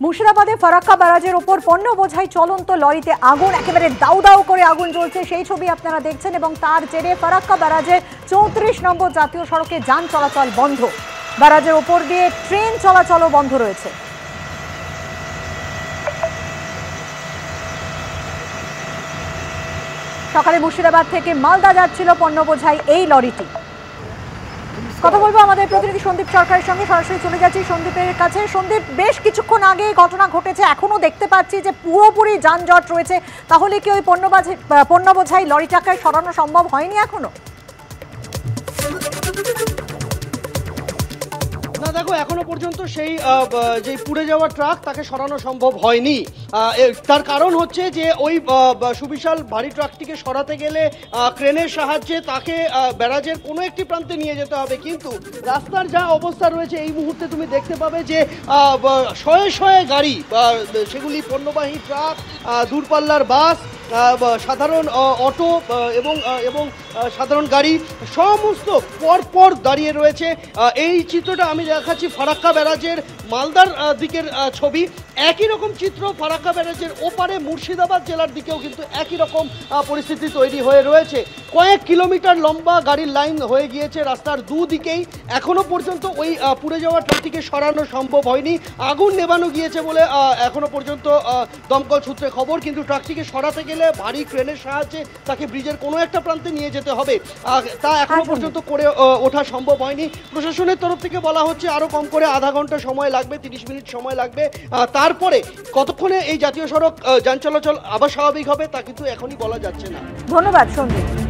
মুর্শিদাবাদে ফারাক্কা ব্যারাজের ওপর পণ্য বোঝাই চলন্ত লরিতে আগুন, একেবারে দাউ দাউ করে আগুন জ্বলছে, সেই ছবি আপনারা দেখছেন। এবং তার জেরে ফারাক্কা ব্যারাজের 34 নম্বর জাতীয় সড়কে যান চলাচল বন্ধ। ব্যারাজের ওপর দিয়ে ট্রেন চলাচলও বন্ধ রয়েছে। সকালে মুর্শিদাবাদ থেকে মালদা যাচ্ছিল পণ্য বোঝাই এই লরিটি। কথা বলবো আমাদের প্রতিনিধি সন্দীপ সরকারের সঙ্গে, সরাসরি চলে যাচ্ছি সন্দীপের কাছে। সন্দীপ, বেশ কিছুক্ষণ আগে ঘটনা ঘটেছে, এখনো দেখতে পাচ্ছি যে পুরোপুরি যানজট রয়েছে, তাহলে কি ওই পণ্য বোঝাই লরিটাকে সরানো সম্ভব হয়নি এখনো? না দেখো, এখনো পর্যন্ত সেই যে পুড়ে যাওয়া ট্রাক তাকে সরানো সম্ভব হয়নি। তার কারণ হচ্ছে যে ওই সুবিশাল ভারী ট্রাকটিকে সরাতে গেলে ক্রেনের সাহায্যে তাকে ব্যারাজের কোনো একটি প্রান্তে নিয়ে যেতে হবে, কিন্তু রাস্তার যা অবস্থা রয়েছে এই মুহূর্তে তুমি দেখতে পাবে যে শয়ে শয়ে গাড়ি, সেগুলি পণ্যবাহী ট্রাক, দূরপাল্লার বাস, সাধারণ অটো এবং সাধারণ গাড়ি সমস্ত পরপর দাঁড়িয়ে রয়েছে। এই চিত্রটা আমি দেখাচ্ছি ফারাক্কা ব্যারাজের মালদার দিকের ছবি। একই রকম চিত্র ফারাক্কা ব্যারাজের ওপারে মুর্শিদাবাদ জেলার দিকেও কিন্তু একই রকম পরিস্থিতি তৈরি হয়ে রয়েছে। কয়েক কিলোমিটার লম্বা গাড়ির লাইন হয়ে গিয়েছে রাস্তার দুদিকেই। এখনো পর্যন্ত ওই পুড়ে যাওয়া ট্রাকটিকে সরানো সম্ভব হয়নি। আগুন নেভানো গিয়েছে বলে এখনো পর্যন্ত দমকল সূত্রে খবর, কিন্তু ট্রাকটিকে সরাতে গেলে ভারী ক্রেনের সাহায্যে তাকে ব্রিজের কোনো একটা প্রান্তে নিয়ে যেতে হবে, তা এখনো পর্যন্ত করে ওঠা সম্ভব হয়নি। প্রশাসনের তরফ থেকে বলা হচ্ছে আরো কম করে আধা ঘন্টা সময় লাগবে, 30 মিনিট সময় লাগবে। তারপরে কতক্ষণে এই জাতীয় সড়ক যান চলাচল আবার স্বাভাবিক হবে তা কিন্তু এখনই বলা যাচ্ছে না। ধন্যবাদ সন্দীপ।